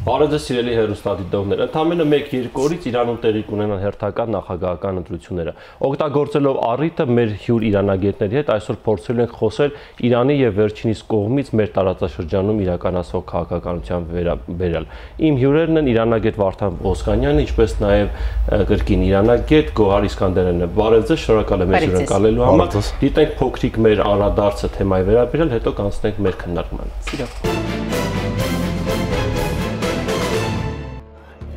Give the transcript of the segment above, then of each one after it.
Բարև ձեզ սիրելի հեռուստադիտողներ, ընդամենը 1-2 օրից Իրանում տեղի կունենան հերթական նախագահական ընտրությունները։ Օգտագործելով առիթը մեր հյուր իրանագետների հետ այսօր փորձելու ենք խոսել Իրանի եւ վերջինիս կողմից մեր տարածաշրջանում իրականացվող քաղաքականության վերաբերյալ։ Իմ հյուրերն են իրանագետ Վարդան Ոսկանյանը, ինչպես նաեւ կրկին իրանագետ Գոհար Իսկանդարյանը։ Բարև ձեզ, շնորհակալ եմ մեզ հյուրընկալելու համար։ Դիտենք փոքրիկ մեր անդրադարձը թեմայի վերաբերյալ, հետո կանցնենք մեր քննարկմանը։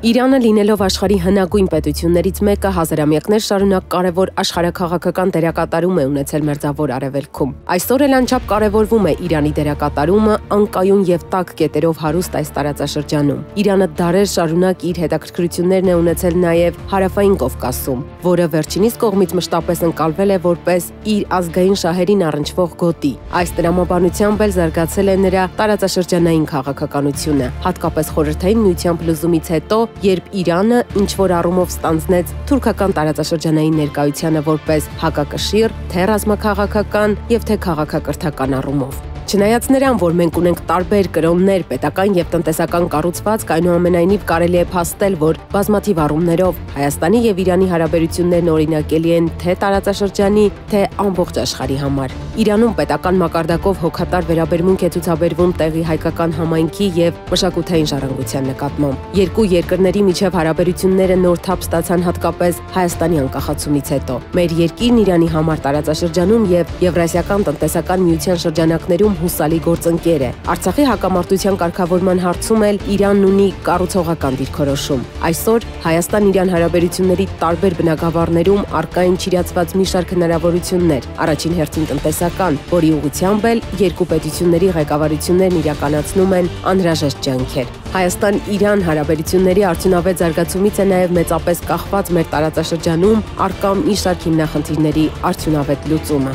Իրանը լինելով աշխարհի հնագույն պետություններից մեկը հազարամյակներ շարունակ կարևոր աշխարհաքաղաքական դերակատարում է ունեցել Մերձավոր Արևելքում։ Այսօր էլ անչափ կարևորվում է Իրանի դերակատարումը անկայուն եւ տաք կետերով հարուստ այս տարածաշրջանում։ Իրանը դարեր շարունակ իր հետաքրքրություններն է ունեցել նաեւ Հարավային Կովկասում, որը վերջինիս կողմից մշտապես ընկալվել է որպես իր ազգային շահերին առնչվող գոտի։ Այս տրամաբանությամբ էլ զարգացել է նրա տարածաշրջանային քաղաքականությունը, հատկապես Խորհրդային Միության փլուզումից հետո, երբ Իրանը ինչ-որ առումով ստանձնեց թուրքական տարածաշրջանային ներկայությանը որպես հակակշիռ, թե ռազմաքաղաքական եւ թե քաղաքակրթական առումով։ Չնայած նրան, որ մենք ունենք տարբեր կրոններ, պետական եւ տնտեսական կառուցվածք, այնուամենայնիվ կարելի է փաստել, որ բազմաթիվ առումներով Հայաստանի եւ Իրանի հարաբերություններն օրինակելի են թե տարածաշրջանի, թե ամբողջ աշխարհի համար։ Իրանում պետական մակարդակով հոգատար վերաբերմունք է ցուցաբերվում տեղի հայկական համայնքի եւ մշակութային ժառանգության նկատմամբ։ Երկու երկրների միջև հարաբերությունները նոր թափ ստացան հատկապես Հայաստանի անկախացումից հետո։ Մեր երկիրն Իրանի համար տարածաշրջանում եւ Եվրասիական տնտեսական միության շրջանակներում հուսալի գործընկեր է։ Արցախի հակամարտության կարգավորման հարցում էլ Իրանն ունի կառուցողական դիրքորոշում։ Այսօր Հայաստան-Իրան հարաբերությունների տարբեր բնագավառներում առկա են չիրացված մի շարք հնարավորություններ։ Առաջին հերթին տնտեսական, որի ուղղությամբ էլ երկու պետությունների ղեկավարություններն իրականացնում են անհրաժեշտ ջանքեր։ Հայաստան-Իրան հարաբերությունների արդյունավետ զարգացումից է նաև մեծապես կախված մեր տարածաշրջանում առկա մի շարք հիմնախնդիրների արդյունավետ լուծումը։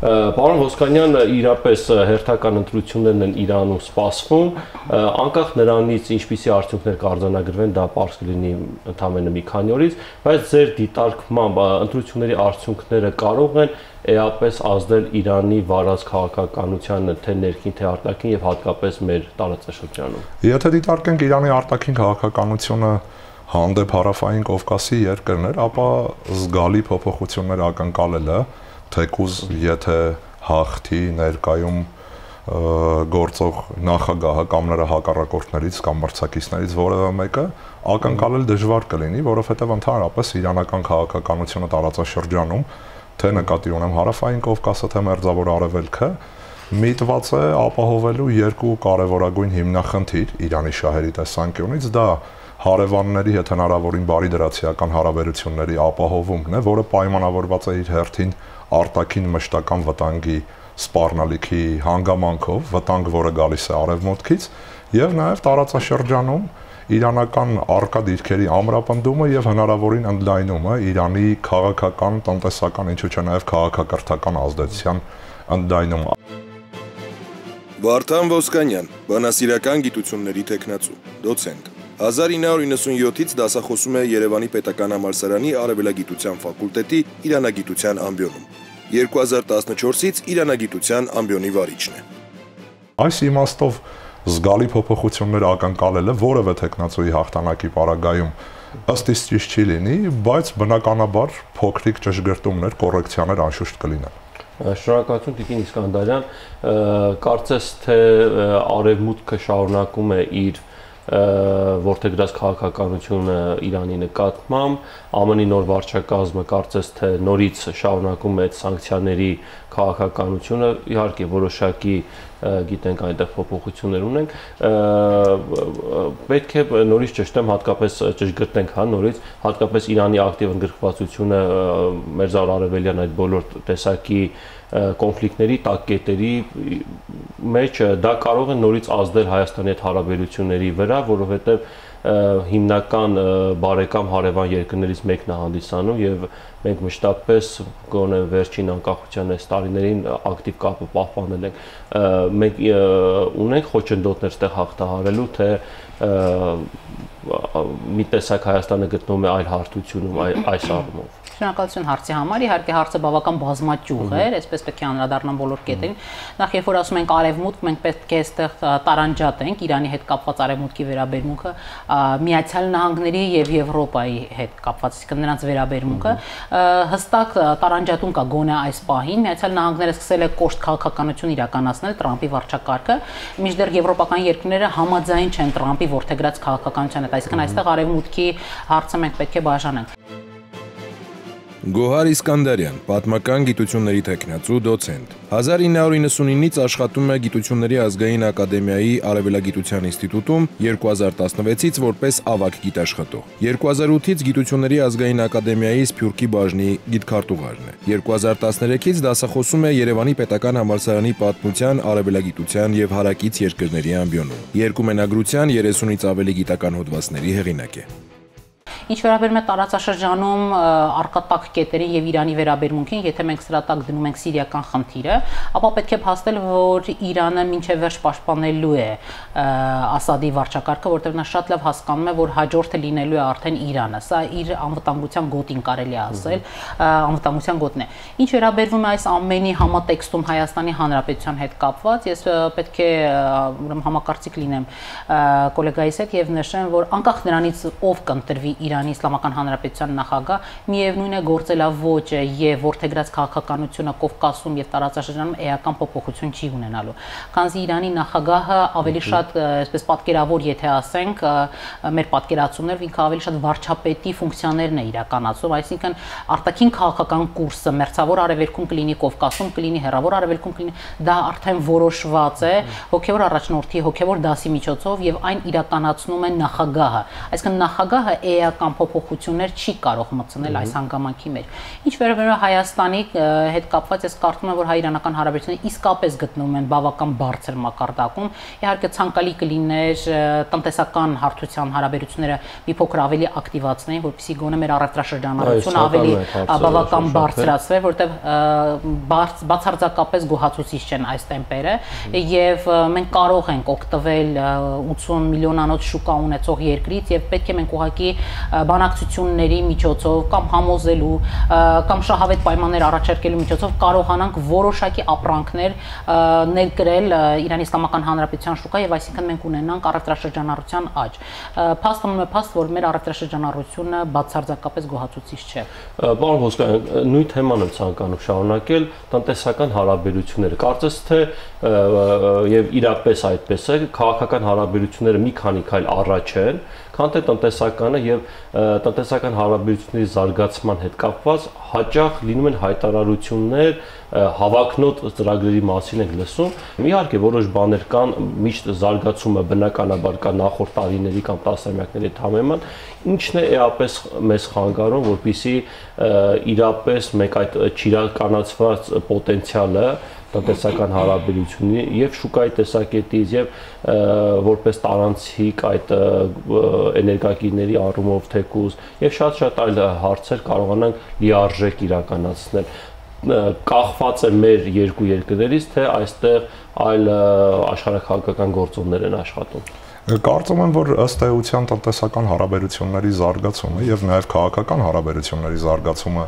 Պարոն Ոսկանյան, իրապես հերթական ընտրություններն են Իրանում սպասվում, անկախ նրանից ինչպիսի արդյունքներ կարձանագրվեն, դա պարզ կլինի ընդամենը մի քանի օրից, բայց ձեր դիտարկմամբ ընտրությունների արդյունքները կարող են էապես ազդել Իրանի վարած քաղաքականությանը, թե ներքին, թե արտաքին եւ հատկապես մեր տարածաշրջանում։ Եթե դիտարկենք Իրանի արտաքին քաղաքականությունը հանդեպ Հարավային Կովկասի երկրներ, ապա զգալի փոփոխություններ ակնկալել է, թեկուզ եթե հաղթի ներկայում գործող նախագահը կամ նրա հակառակորդներից կամ մրցակիցներից որևէ մեկը ակնկալել դժվար կլինի, որովհետև ընդհանրապես իրանական քաղաքականությունը տարածաշրջանում, թե նկատի ունեմ Հարավային Կովկասը, թե Մերձավոր Արևելքը, միտված է ապահովելու երկու կարևորագույն հիմնախնդիր Իրանի շահերի տեսանկյունից, դա հարևանների հետ հնարավորին բարիդրացիական հարաբերությունների ապահովումն է, որը պայմանավորված է իր հերթին արտաքին մշտական վտանգի սպառնալիքի հանգամանքով, վտանգ, որը գալիս է արևմուտքից, եւ նաեւ տարածաշրջանում իրանական արկա դիրքերի ամրապնդումը եւ հնարավորին ընդլայնումը Իրանի քաղաքական, տնտեսական, ինչու՞ չէ նաեւ քաղաքակրթական ազդեցության ընդլայնումը։ Վարդան Ոսկանյան, բանասիրական գիտությունների տեխնացու, դոցենտ։ 1997-ից դասախոսում է Երևանի Պետական համալսարանի Արևելագիտության ֆակուլտետի իրանագիտության ամբիոնում։ 2014-ից իրանագիտության ամբիոնի վարիչն է։ Այս իմաստով զգալի փոփոխություններ ակնկալելը որևէ տեխնացուի հաղթանակի պարագայում ըստ իս ճիշտ չի լինի, բայց բնականաբար փոքրիկ ճշգրտումներ, կոռեկցիաներ անշուշտ կլինեն։ Շնորհակալություն Տիկին Իսկանդարյան, կարծես թե Արևմուտքը շարունակում է իր որդեգրած քաղաքականությունը Իրանի նկատմամբ, ԱՄՆ-ի նոր վարչակազմը կարծես թե նորից շարունակում է այդ սանկցիաների քաղաքականությունը, իհարկե որոշակի գիտենք այնտեղ փոփոխություններ ունենք, պետք է նորից ճշտեմ, հատկապես ճշգրտենք նորից, հատկապես Իրանի ակտիվ ընդգրկվածությունը Մերձավոր Արևելյան այդ բոլոր տեսակի կոնֆլիկտների, տակկետերի մեջ դա կարող է նորից ազդել Հայաստանի հետ հարաբերությունների վրա, որովհետև հիմնական բարեկամ հարևան երկրներից մեկն է հանդիսանում եւ մենք մշտապես գոնե վերջին անկախության այս տարիներին ակտիվ կապը պահպանել ենք։ Մենք ունենք խոչընդոտներ ստեղ հաղթահարելու, թե մի տեսակ Հայաստանը գտնվում է այլ հարթությունում այս առումով։ Շնորհակալություն հարցի համար։ Իհարկե հարցը բավական բազմաճյուղ է, այսպես պետք է անդրադառնամ բոլոր կետերին։ Նախ երբ որ ասում ենք արևմուտք, մենք պետք է այստեղ տարանջատենք Իրանի հետ կապված արևմուտքի վերաբերմունքը Միացյալ Նահանգների եւ Եվրոպայի հետ կապված, այսինքն նրանց վերաբերմունքը հստակ տարանջատում կա գոնե այս պահին։ Միացյալ Նահանգները սկսել է կոշտ քաղաքականություն իրականացնել Տրամպի վարչակարգը, մինչդեռ եվրոպական երկրները համաձայն չեն Տրամպի որդեգրած քաղաքականության հետ, այսինքն այստեղ արևմուտքի հարցը մենք պետք է բաժանենք։ Գոհար Իսկանդարյան, պատմական գիտությունների թեկնածու, դոցենտ։ 1999-ից աշխատում է Գիտությունների ազգային ակադեմիայի Արևելագիտության ինստիտուտում, 2016-ից որպես ավագ գիտաշխատող։ 2008-ից Գիտությունների ազգային ակադեմիայի Սփյուռքի բաժնի գիտքարտուղարն է։ 2013-ից դասախոսում է Երևանի պետական համալսարանի պատմության, արևելագիտության եւ հարակից երկրների ամբիոնում։ Երկու մենագրության 30-ից ավելի գիտական հոդվածների հեղինակ է։ Ինչ վերաբերում է տարածաշրջանում առկա տաք կետերին եւ Իրանի վերաբերմունքին, եթե մենք սրա տակ դնում ենք սիրիական խնդիրը, ապա պետք է փաստել, որ Իրանը մինչև վերջ պաշտպանելու է Ասադի վարչակարգը, որտեղ նա շատ լավ հասկանում է, որ հաջորդը լինելու է արդեն Իրանը։ Սա իր անվտանգության գոտին կարելի է ասել, անվտանգության գոտն է։ Ինչ վերաբերվում է այս ամենի համատեքստում Հայաստանի Հանրապետության հետ կապված, ես պետք է ուրեմն համակարծիք լինեմ գոլեգայիս հետ եւ նշեմ, որ անկախ նրանից ով կընտրվի Իրանի Իսլամական Հանրապետության նախագահ, միևնույն է գործելավոճը եւ որդեգրած քաղաքականությունը Կովկասում եւ տարածաշրջանում էական փոփոխություն չի ունենալու։ Քանզի Իրանի նախագահը ավելի շատ, այսպես պատկերավոր, եթե ասենք, մեր պատկերացումներով ինքը ավելի շատ վարչապետի ֆունկցիաներն է իրականացում, այսինքն արտաքին քաղաքական կուրսը մերձավոր արևելքում կլինի, Կովկասում կլինի, հեռավոր արևելքում կլինի, դա արդեն որոշված է հոգեվոր առաջնորդի, հոգեվոր դասի միջոցով եւ այն իրականացնում է նախագահը։ Այսինքն նախագահը էական փոփոխություններ չի կարող մտցնել այս հանգամանքի մեջ։ Ինչ վերաբերում է Հայաստանի հետ կապված, ես կարծում եմ, որ հայ-իրանական հարաբերությունները իսկապես գտնվում են բավական բարձր մակարդակում։ Իհարկե ցանկալի կլիներ տնտեսական հարթության հարաբերությունները մի փոքր ավելի ակտիվացնեն, որպեսզի գոնե մեր առևտրաշրջանառությունը ավելի բավական բարձրացվի, որտեղ բացարձակապես գոհացուցիչ չեն այս տեմպերը, եւ մենք կարող ենք օգտվել 80 միլիոնանոց շուկա ունեցող երկրից եւ պետք է մենք ուղղակի բանակցությունների միջոցով կամ համոզելու կամ շահավետ պայմաններ առաջարկելու միջոցով կարողանանք որոշակի ապրանքներ ներկրել Իրանի Իսլամական Հանրապետության շուկա եւ այսինքն մենք ունենանք առևտրաշրջանառության աճ։ Փաստում է փաստ, որ մեր առևտրաշրջանառությունը բացարձակապես գոհացուցիչ չէ։ Պարոն Ոսկանյան, նույն թեման եմ ցանկանում շարունակել, տնտեսական հարաբերությունները։ Կարծես թե եւ իրապես այդպես է, քաղաքական հարաբերությունները մի քանի քայլ առաջ են, քան թե տնտեսականը եւ տնտեսական հարաբերությունների զարգացման հետ կապված հաճախ լինում են հայտարարություններ, հավակնոտ ծրագրերի մասին ենք լսում։ Իհարկե որոշ բաներ կան, միշտ զարգացումը բնականաբար կա նախորդ տարիների կամ տասնամյակների հետ համեմատ, ինչն է էապես մեզ խանգարում, որպեսզի իրապես մենք այդ չիրականացված պոտենցիալը տնտեսական հարաբերությունի եւ շուկայի տեսակետից եւ որպես տարանցիկ այդ էներգակիրների առումով թեկուզ եւ շատ այլ հարցեր կարողանանք լիարժեք իրականացնել։ Կախված է մեր երկու երկրներից, թե այստեղ այլ աշխարհաքաղաքական գործոններ են աշխատում։ Կարծում եմ, որ ըստ էության տնտեսական հարաբերությունների զարգացումը եւ նաեւ քաղաքական հարաբերությունների զարգացումը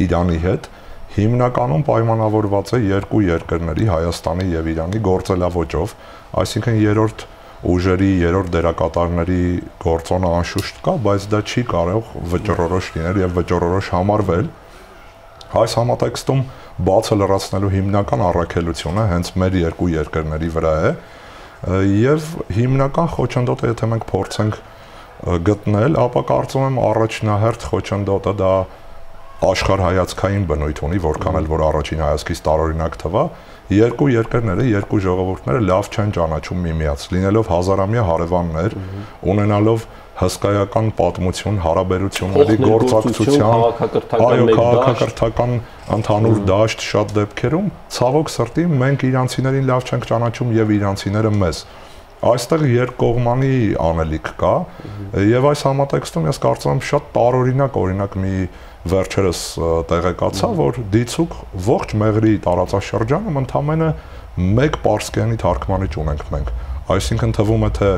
Իրանի հետ հիմնականում պայմանավորված է երկու երկրների, Հայաստանի եւ Իրանի գործելավոճով, այսինքն երրորդ ուժերի, երրորդ դերակատարների գործոնը անշուշտ կա, բայց դա չի կարող վճռորոշ լինել եւ վճռորոշ համարվել։ Այս համատեքստում բացը լրացնելու հիմնական առաքելությունը հենց մեր երկու երկրների վրա է եւ հիմնական խոչընդոտը, եթե մենք փորձենք գտնել, ապա կարծում եմ առաջնահերթ խոչընդոտը դա աշխարհայացքային բնույթ ունի, որքան էլ որ առաջին հայացքից տարօրինակ թվա, երկու երկրները, երկու ժողովուրդները լավ չեն ճանաչում միմյանց, լինելով հազարամյա հարևաններ, ունենալով հսկայական պատմություն, հարաբերությունների գործակցության, այո, քաղաքակրթական ընդհանուր դաշտ շատ դեպքերում, ցավոք սրտի մենք իրանցիներին լավ չենք ճանաչում եւ իրանցիները մեզ։ Այստեղ երկկողմանի անելիք կա եւ այս համատեքստում ես կարծում եմ շատ տարօրինակ օրինակ մի վերջերս տեղեկացա, որ դիցուկ ողջ Մեղրի տարածաշրջանում ընդամենը մեկ պարսկերենի թարգմանիչ ունենք մենք։ Այսինքն թվում է թե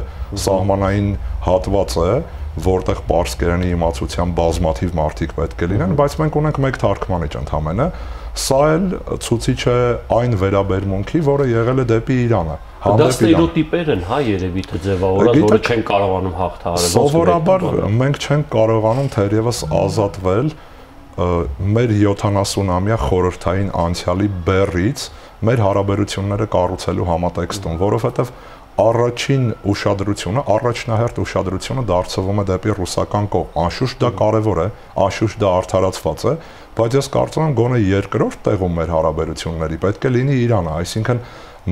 սահմանային հատված է, որտեղ պարսկերենի իմացության բազմաթիվ մարդիկ պետք է լինեն, բայց մենք ունենք մեկ թարգմանիչ ընդհանրապես։ Սա էլ ցուցիչ է այն վերաբերմունքի, որը եղել է դեպի Իրանը։ Դա ստերեոտիպեր են, հա, երևի թե ձևավորած, որը չեն կարողանում հաղթահարել։ Սովորաբար մենք չենք կարողանում թերևս ազատվել մեր 70-ամյա խորհրդային անցյալի բեռից մեր հարաբերությունները կառուցելու համատեքստում, որովհետև առաջին ուշադրությունը, առաջնահերթ ուշադրությունը դարձվում է դեպի ռուսական կողմ։ Անշուշտ դա կարևոր է, անշուշտ դա արդարացված է, բայց ես կարծում եմ գոնե երկրորդ տեղում մեր հարաբերությունների պետք է լինի Իրանը, այսինքն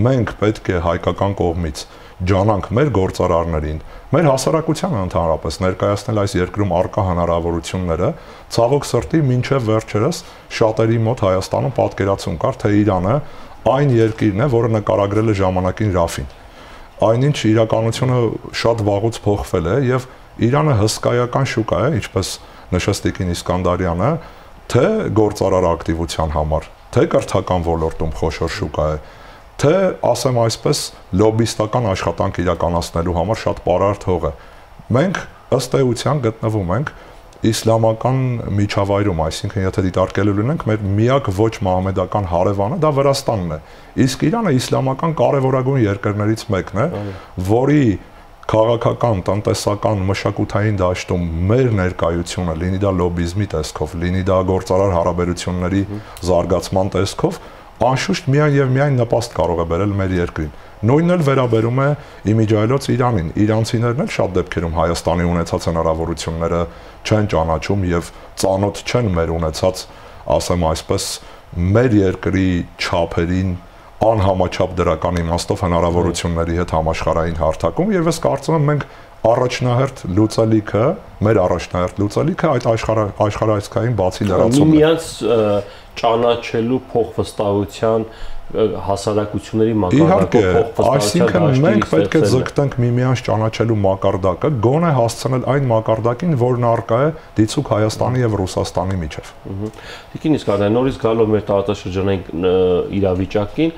մենք պետք է հայկական կողմից ջանանք մեր գործարարներին, մեր հասարակությանը ընդհանրապես ներկայացնել այս երկրում առկա հնարավորությունները, ցավոք սրտի մինչև վերջերս շատերի մոտ Հայաստանում պատկերացում կար, թե Իրանը այն երկիրն է, որը նկարագրել է ժամանակին Ռաֆին։ Այնինչ իրականությունը շատ վաղուց փոխվել է եւ Իրանը հսկայական շուկա է, ինչպես նշեց Տիկին Իսկանդարյանը, թե գործարար ակտիվության համար, թե կրթական ոլորտում խոշոր շուկա է, թե ասեմ այսպես լոբիստական աշխատանք իրականացնելու համար շատ պարարտ հող է։ Մենք ըստ էության գտնվում ենք իսլամական միջավայրում, այսինքն եթե դիտարկելու լինենք, մեր միակ ոչ մահմեդական հարևանը դա Վրաստանն է։ Իսկ Իրանը իսլամական կարևորագույն երկրներից մեկն է, որի քաղաքական, տնտեսական, մշակութային դաշտում մեր ներկայությունը, լինի դա լոբիզմի տեսքով, լինի դա գործարար հարաբերությունների զարգացման տեսքով, անշուշտ միայն եւ միայն նպաստ կարող է բերել մեր երկրին։ Նույնն էլ վերաբերում է իմիջայլոց Իրանին։ Իրանցիներն էլ շատ դեպքերում Հայաստանի ունեցած հնարավորությունները չեն ճանաչում եւ ծանոթ չեն մեր ունեցած, ասեմ այսպես, մեր երկրի չափերին անհամաչափ դրական իմաստով հնարավորությունների հետ համաշխարհային հարթակում եւ ես կարծում եմ մենք առաջնահերթ լուծելիքը, մեր առաջնահերթ լուծելիքը այդ աշխարհայցքային բացի լրացումն է։ Միմյանց ճանաչելու փոխվստահության հասարակությունների մակարդակով փոխվստահության այսինքն մենք պետք է ձգտենք միմյանց ճանաչելու մակարդակը, գոնե հասցնել այն մակարդակին, որն առկա է դիցուք Հայաստանի եւ Ռուսաստանի միջև։ Տիկին Իսկանդարյան, նորից գալով մեր տարածաշրջանային իրավիճակին,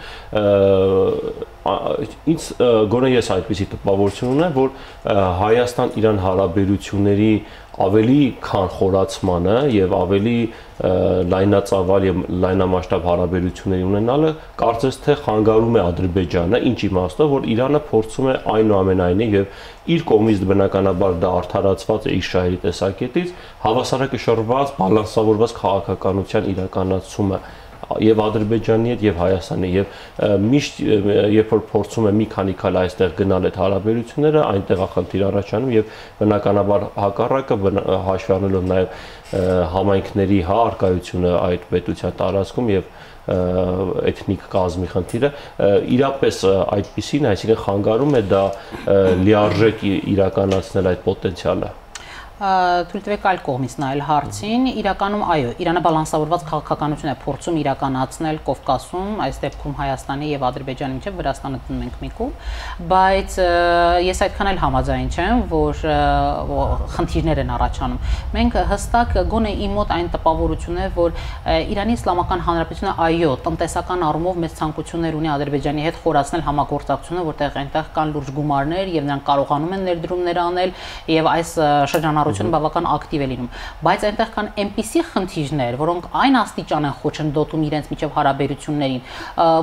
ինձ գոնե ես այդպիսի տպավորություն ունեմ, որ Հայաստան-Իրան հարաբերությունների ավելի քան խորացմանը եւ ավելի լայնածավալ եւ լայնամասշտաբ հարաբերությունների ունենալը կարծես թե խանգարում է Ադրբեջանը, ինչ իմաստով, որ Իրանը փորձում է այնուամենայնիվ եւ իր կողմից բնականաբար դա արդարացված է իր շահերի տեսակետից հավասարակշռված, բալանսավորված քաղաքականության իրականացումը եւ Ադրբեջանի հետ եւ Հայաստանի եւ միշտ երբ որ փորձում է մի քանի քայլ այստեղ գնալ այդ հարաբերությունները այնտեղ է խնդիր առաջանում եւ բնականաբար հակառակը հաշվի առնելով նաեւ համայնքների առկայությունը այդ պետության տարածքում եւ էթնիկ կազմի խնդիրը իրապես այդպեսին, այսինքն խանգարում է դա լիարժեք իրականացնել այդ պոտենցիալը։ Թույլ տվեք այլ կողմից նայել հարցին, իրականում այո, Իրանը բալանսավորված քաղաքականություն է փորձում իրականացնել Կովկասում, այս դեպքում Հայաստանի եւ Ադրբեջանի միջեւ, Վրաստանը դնում ենք մի կողմ, բայց ես այդքան էլ համաձայն չեմ, որ խնդիրներ են առաջանում։ Մենք հստակ գոնե իմ մոտ այն տպավորությունն է, որ Իրանի Իսլամական Հանրապետությունը այո, տնտեսական առումով մեծ ցանկություններ ունի Ադրբեջանի հետ խորացնել համագործակցությունը, որտեղ այնտեղ կան լուրջ գումարներ եւ նրանք կարողանում են ներդրումներ անել եւ այս շրջանառությունը բավական ակտիվ է լինում, բայց այնտեղ կան այնպիսի խնդիրներ, որոնք այն աստիճան են խոչընդոտում իրենց միջև հարաբերություններին,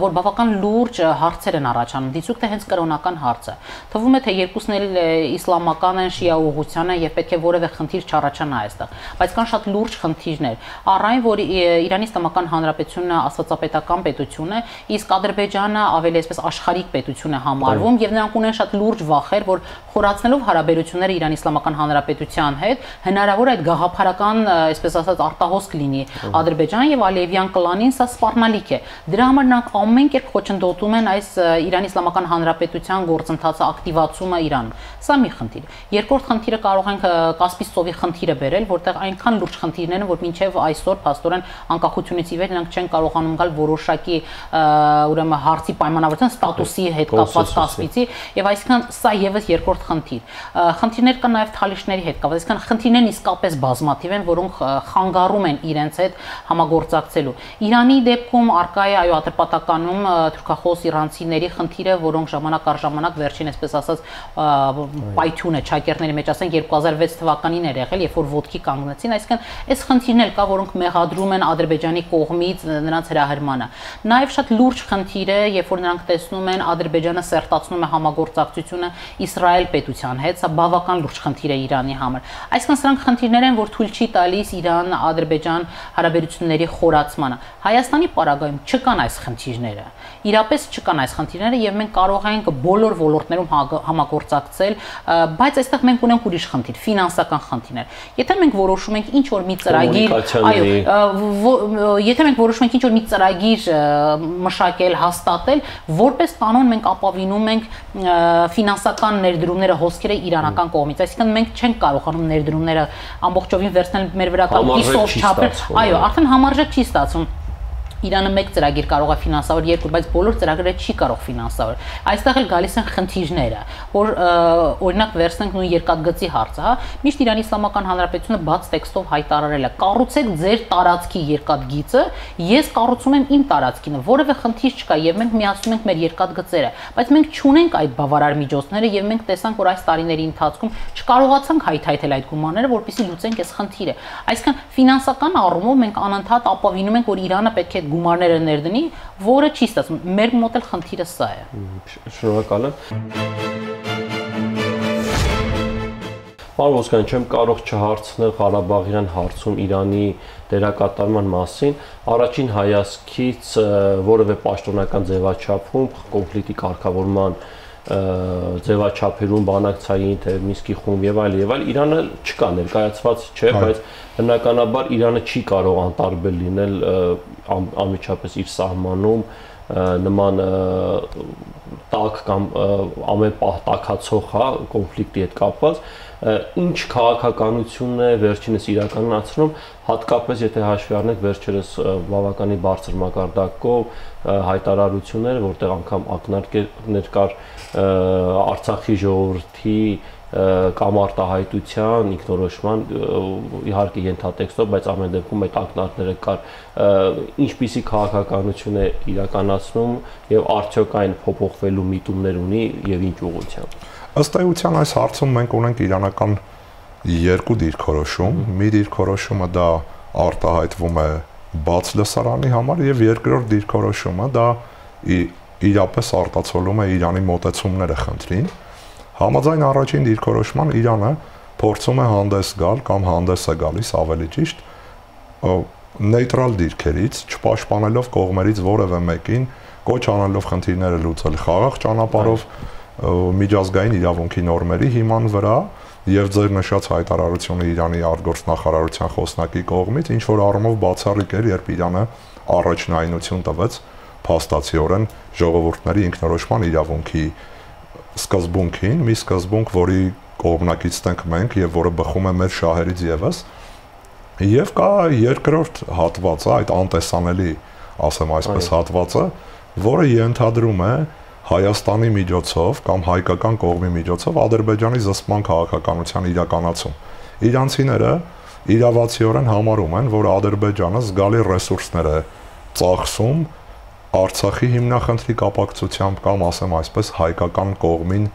որ բավական լուրջ հարցեր են առաջանում, դիցուք թե հենց կրոնական հարցը։ Թվում է թե երկուսն էլ իսլամական են, շիա ուղղության են եւ պետք է որևէ խնդիր չառաջանա այստեղ, բայց կան շատ լուրջ խնդիրներ, առայն որ Իրանի Իսլամական Հանրապետությունը աստվածապետական պետություն է, իսկ Ադրբեջանը ավելի այսպես աշխարհիկ պետություն է համարվում եւ նրանք ունեն շատ լուրջ վախեր, որ խորացնելով հարաբերությունները Իրանի Իսլամական Հանրապետության հետ հնարավոր է այդ գաղափարական, այսպես ասած, արտահոսք լինի Ադրբեջան եւ Ալիևյան կլանին, սա սպառնալիք է։ Դրա համար նրանք ամեն կերպ խոչընդոտում են այս Իրանի Իսլամական Հանրապետության գործընթացը ակտիվացումը Իրանում։ Սա մի խնդիր։ Երկրորդ խնդիրը կարող ենք Կասպից ծովի խնդիրը բերել, որտեղ այնքան լուրջ խնդիրներ են, որ մինչեւ այսօր փաստորեն անկախությունից ի վեր նրանք չեն կարողանում գալ որոշակի ուրեմն հարցի պայմանավորվածության ստատուսի հետ կապված Կասպիցի եւ այսինքն սա եւս երկրորդ խնդիր։ Խնդիրներ կան նաև թալիշների հետ կապված, այսինքն խնդիրներն իսկապես բազմաթիվ են, որոնք խանգարում են իրենց հետ համագործակցելու։ Իրանի դեպքում արկա է այո ատրպատականում թուրքախոս իրանցիների խնդիրը, որոնք ժամանակ առ ժամանակ վերջին այսպես ասած պայթյունը չակերտների մեջ ասենք 2006 թվականին էր եղել, երբ որ ոտքի կանգնեցին, այսինքն այս խնդիրներ կա, որոնք մեղադրում են Ադրբեջանի կողմից նրանց հրահրմանը։ Նաև շատ լուրջ խնդիր է, երբ որ նրանք տեսնում են Ադրբեջանը սերտացնում է համագործակցությունը Իսրայել պետության հետ, սա բավական լուրջ խնդիր է Իրանի համար։ Այսինքն սրանք խնդիրներ են, որ թույլ չի տալիս Իրան-Ադրբեջան հարաբերությունների խորացմանը։ Հայաստանի պարագայում չկան այս խնդիրները։ Իրապես չկան այս խնդիրները եւ մենք կարող ենք բոլոր ոլորտներում համագործակցել, բայց այստեղ մենք ունենք ուրիշ խնդիր, ֆինանսական խնդիրներ։ Եթե մենք որոշում ենք ինչ որ մի ծրագիր, այո, եթե մենք որոշում ենք ինչ որ մի ծրագիր մշակել, հաստատել, որպես կանոն մենք ապավինում ենք ֆինանսական ներդրումները, հոսքերը իրանական կողմից, այսինքն մենք չենք կարողանում ներդրումները ամբողջովին վերցնել մեր վրա կամ կիսով չափել, այո, արդեն համարժեք չի ստացվում։ Իրանը մեկ ծրագիր կարող է ֆինանսավորել, երկու, բայց բոլոր ծրագրերը չի կարող ֆինանսավորել։ Այստեղ էլ գալիս են խնդիրները, որ օրինակ վերցնենք նույն երկաթգծի հարցը, հա, միշտ Իրանի Իսլամական Հանրապետությունը բաց տեքստով հայտարարել է. կառուցեք ձեր տարածքի երկաթգիծը, ես կառուցում եմ իմ տարածքինը, որևէ խնդիր չկա եւ մենք միացնում ենք մեր երկաթգծերը, բայց մենք չունենք այդ բավարար միջոցները եւ մենք տեսանք, որ այս տարիների ընթացքում չկարողացանք հայթայթել այդ գումարները, որպեսզի լուծենք այս խնդիրը։ Այսինքն ֆինանսական առումով մենք անընդհատ ապավինում ենք, որ Իրանը պետք է գումարները ներդնի, որը չի ստացվում։ Մեր մոտ էլ խնդիրը սա է։ Շնորհակալ եմ։ Պարոն Ոսկանյան, չեմ կարող չհարցնել Ղարաբաղյան հարցում Իրանի դերակատարման մասին։ Առաջին հայացքից որևէ պաշտոնական ձևաչափում կոնֆլիկտի կարգավորման ձևաչափերում բանակցային թե Մինսկի խումբ եւ այլ Իրանը չկա ներկայացված չէ, բայց բնականաբար Իրանը չի կարող անտարբեր լինել անմիջապես իր սահմանում նման տակ կամ ամեն պահ տաքացող հա կոնֆլիկտի հետ կապված ինչ քաղաքականություն է վերջինս իրականացնում, հատկապես եթե հաշվի առնենք վերջերս բավականին բարձր մակարդակով հայտարարություններ, որտեղ անգամ ակնարկներ կար Արցախի ժողովրդի կամ արտահայտության, ինքնորոշման իհարկե ենթատեքստով, բայց ամեն դեպքում այդ ակնարկները կար, ինչպիսի քաղաքականություն է իրականացնում եւ արդյոք այն փոփոխվելու միտումներ ունի եւ ինչ ուղղությամբ։ Ըստ էության այս հարցում մենք ունենք իրանական երկու դիրքորոշում, մի դիրքորոշումը դա արտահայտվում է բաց լսարանի համար եւ երկրորդ դիրքորոշումը դա իրապես արտացոլում է Իրանի մոտեցումները խնդրին։ Համաձայն առաջին դիրքորոշման Իրանը փորձում է հանդես գալ կամ հանդես է գալիս ավելի ճիշտ նեյտրալ դիրքերից, չպաշտպանելով կողմերից որևէ մեկին, կոչ անելով խնդիրները լուծել խաղաղ ճանապարհով միջազգային իրավունքի նորմերի հիման վրա եւ ձեր նշած հայտարարությունը Իրանի արտգործնախարարության խոսնակի կողմից ինչ որ առումով բացառիկ էր, երբ Իրանը առաջնայինություն տվեց փաստացիորեն ժողովուրդների ինքնորոշման իրավունքի սկզբունքին, մի սկզբունք, որի կողմնակիցն ենք մենք եւ որը բխում է մեր շահերից եւս, եւ կա երկրորդ հատվածը, այդ անտեսանելի, ասեմ այսպես հատվածը, որը ենթադրում է Հայաստանի միջոցով կամ հայկական կողմի միջոցով Ադրբեջանի զսպման քաղաքականության իրականացում։ Իրանցիները իրավացիորեն համարում են, որ Ադրբեջանը զգալի ռեսուրսներ է ծախսում Արցախի հիմնախնդրի կապակցությամբ կամ ասեմ այսպես հայկական կողմին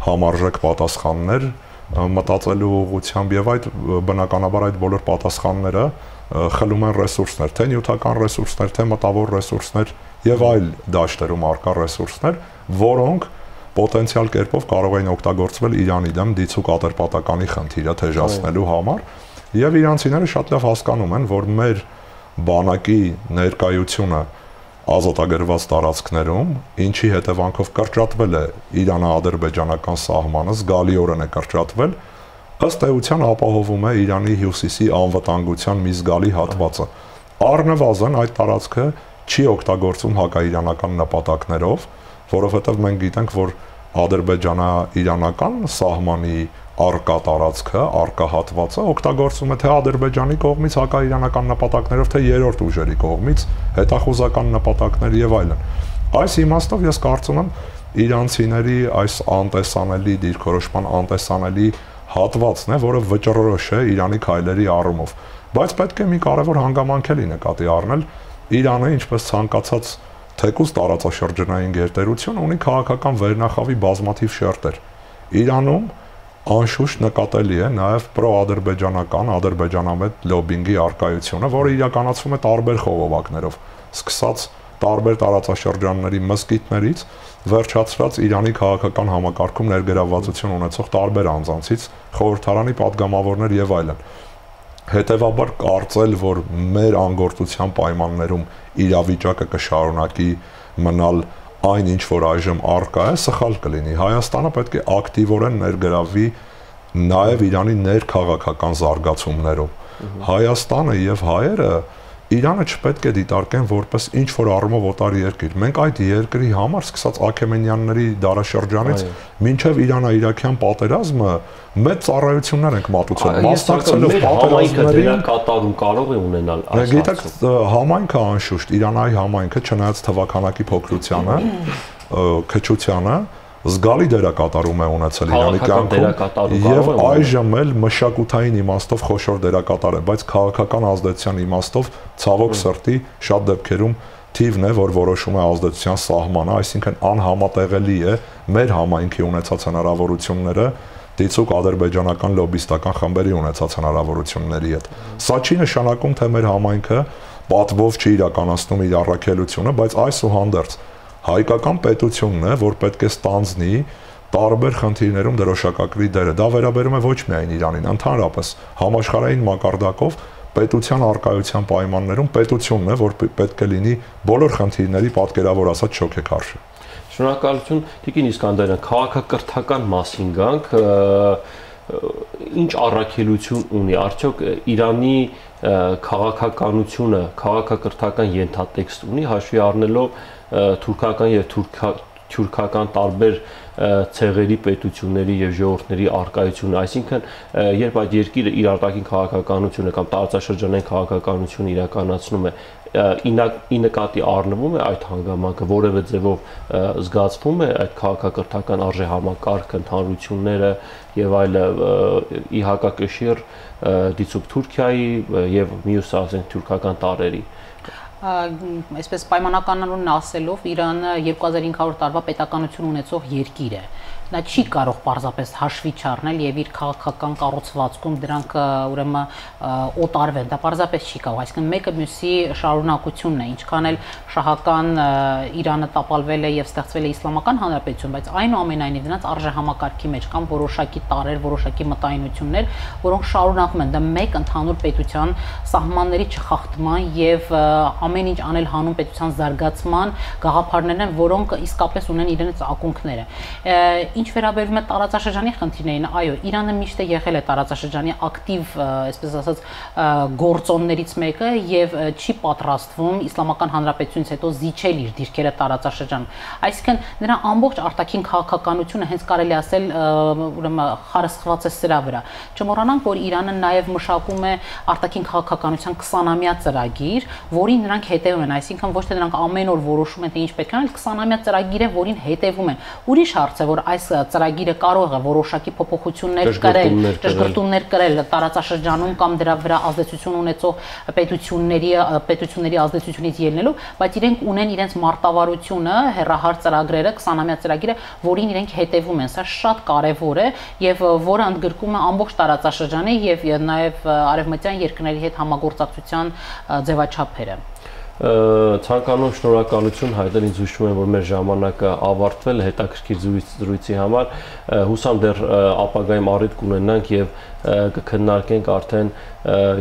համարժեք պատասխաններ մտածելու ուղղությամբ եւ այդ բնականաբար այդ բոլոր պատասխանները խլում են ռեսուրսներ, թե նյութական ռեսուրսներ, թե մտավոր ռեսուրսներ եւ այլ դաշտերում արկա ռեսուրսներ, որոնք պոտենցիալ կերպով կարող են օգտագործվել Իրանի դեմ դիցուկ ատրպատականի խնդիրը թեժացնելու համար եւ իրանցիները շատ լավ հասկանում են, որ մեր բանակի ներկայությունը ազատագրված տարածքներում, ինչի հետևանքով կրճատվել է Իրано-ադրբեջանական սահմանը, զգալիորեն է կրճատվել, ըստ էության ապահովում է Իրանի հյուսիսի անվտանգության մի զգալի հատվածը։ Առնվազն այդ տարածքը չի օգտագործում հակաիրանական նպատակներով, որովհետև մենք գիտենք, որ ադրբեջանա-իրանական սահմանի արկա տարածքը, արկա հատվածը օգտագործվում է թե Ադրբեջանի կողմից հակաիրանական նպատակներով, թե երրորդ ուժերի կողմից հետախուզական նպատակներ եւ այլն։ Այս իմաստով ես կարծում եմ իրանցիների այս անտեսանելի դիրքորոշման անտեսանելի հատվածն է, որը վճռորոշ է Իրանի քայլերի առումով։ Բայց պետք է մի կարևոր հանգամանք էլի նկատի առնել. Իրանը, ինչպես ցանկացած թեկուզ տարածաշրջանային գերտերություն, ունի քաղաքական վերնախավի բազմաթիվ շերտեր։ Իրանում անշուշտ նկատելի է նաև պրոադրբեջանական, ադրբեջանամետ լոբինգի արկայությունը, որը իրականացվում է տարբեր խողովակներով, սկսած տարբեր տարածաշրջանների մզկիթներից, վերջացրած Իրանի քաղաքական համակարգում ներգրավվածություն ունեցող տարբեր անձանցից, խորհրդարանի падգամավորներ եւ այլն։ Հետևաբար կարծել, որ մեր անգործության պայմաններում իրավիճակը կշարունակի մնալ այն ինչ որ այժմ առկա է, սխալ կլինի։ Հայաստանը պետք է ակտիվորեն ներգրավվի նաև Իրանի ներքաղաքական զարգացումներում։ Հայաստանը եւ հայերը Իրանը չպետք է դիտարկեն որպես ինչ որ առումով օտար երկիր։ Մենք այդ երկրի համար սկսած Աքեմենյանների դարաշրջանից մինչև Իրано-իրաքյան պատերազմը մեծ ծառայություններ ենք մատուցել։ Մասնակցելով պատերազմների կատարում կարող է ունենալ այս հարցը։ Գիտեք, համայնքը անշուշտ Իրանայի համայնքը չնայած թվաքանակի փոքրությանը, քչությանը զգալի դերակատարում է ունեցել Իրանի կյանքում եւ այժմ էլ մշակութային իմաստով խոշոր դերակատար է, բայց քաղաքական ազդեցության իմաստով ցավոք սրտի շատ դեպքերում թիվն է, որ որոշում է ազդեցության սահմանը, այսինքն անհամատեղելի է մեր համայնքի ունեցած հնարավորությունները դիցուկ ադրբեջանական լոբիստական խմբերի ունեցած հնարավորությունների հետ։ Սա չի նշանակում, թե մեր համայնքը պատվով չի իրականացնում իր առաքելությունը, բայց այսուհանդերձ հայկական պետությունն է, որ պետք է ստանձնի տարբեր խնդիրներում դրոշակակրի դերը։ Դա վերաբերում է ոչ միայն Իրանին, ընդհանրապես համաշխարհային մակարդակով պետության արկայության պայմաններում պետությունն է, որ պետք է լինի բոլոր խնդիրների պատկերավոր ասած շոքեքարշը։ Շնորհակալություն, Տիկին Իսկանդարյան, քաղաքակրթական մասին գանք, ինչ առաքելություն ունի, արդյոք Իրանի քաղաքականությունը քաղաքակրթական ենթատեքստ ունի, հաշվի առնելով թուրքական եւ թուրքական տարբեր ցեղերի պետությունների եւ ժողովուրդների արկայությունը, այսինքն երբ այդ երկիրը իր արտաքին քաղաքականությունը կամ տարածաշրջանային քաղաքականությունը իրականացնում է, ի նկատի առնվում է այդ հանգամանքը, որևէ ձևով զգացվում է այդ քաղաքակրթական արժեհամակարգ ընդհանրությունները եւ այլը ի հակակշիռ դիցուկ Թուրքիայի եւ մյուս ասենք թուրքական տարրերի։ Այսպես պայմանականորեն ասելով, Իրանը 2500 տարվա պետականություն ունեցող երկիր է։ Նա չի կարող պարզապես հաշվի չառնել եւ իր քաղաքական կառուցվածքում դրանք ուրեմն օտարվեն, դա պարզապես չի կարող, այսինքն մեկը մյուսի շարունակությունն է, ինչքան էլ շահական Իրանը տապալվել է եւ ստեղծվել է իսլամական հանրապետություն, բայց այնուամենայնիվ դրանց արժեհամակարգի մեջ կան որոշակի տարրեր, որոշակի մտայնություններ, որոնք շարունակում են դա մեկ ընդհանուր պետության սահմանների չխախտման եւ ամեն ինչ անել հանուն պետության զարգացման գաղափարներն են, որոնք իսկապես ունեն իրենց ակունքները։ Ինչ վերաբերում է տարածաշրջանի խնդիրներին, այո, Իրանը միշտ է եղել է տարածաշրջանի ակտիվ, այսպես ասած, գործոններից մեկը եւ չի պատրաստվում իսլամական հանրապետությունից հետո զիջել իր դիրքերը տարածաշրջանում։ Այսինքն նրա ամբողջ արտաքին քաղաքականությունը հենց կարելի ասել ուրեմն խարսխված է սրա վրա։ Չմոռանանք, որ Իրանը նաեւ մշակում է արտաքին քաղաքականության 20-ամյա ծրագիր, որին նրանք հետևում են, այսինքն ոչ թե նրանք ամեն օր որոշում են թե ինչ պետք է անել, 20-ամյա ծրագիր է, որին հետևում են։ Ուրիշ հարց է, որ այս ծրագիրը կարող է որոշակի փոփոխություններ կրել, ճշգրտումներ կրել տարածաշրջանում կամ դրա վրա ազդեցություն ունեցող պետությունների ազդեցությունից ելնելով, բայց իրենք ունեն իրենց մարտավարությունը, հեռահար ծրագրերը, 20-ամյա ծրագիրը, որին իրենք հետևում են։ Սա շատ կարևոր է եւ որը ընդգրկում է ամբողջ տարածաշրջանը եւ նաեւ արևմտյան երկրների հետ համագործակցության ձևաչափերը։ Ցանկանում շնորհակալություն հայտնել, ինձ հուշում եմ, որ մեր ժամանակը ավարտվել է հետաքրքիր զրույցի համար, հուսամ դեռ ապագայում առիթ կունենանք եւ կքննարկենք արդեն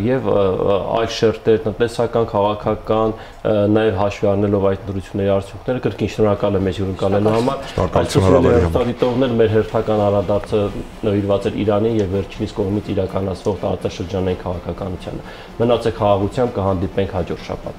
եւ այլ շերտեր, տնտեսական, քաղաքական, նաեւ հաշվի առնելով այդ ընտրությունների արդյունքները, կրկին շնորհակալ եմ մեզ հյուրընկալելու համար։ Այսօր մեր հերթական արադարձը նվիրված էր Իրանին եւ վերջինիս կողմից իրականացվող տարածաշրջանային քաղաքականությանը։ Մնացեք խաղաղությամբ, կհանդիպենք հաջորդ շաբաթ։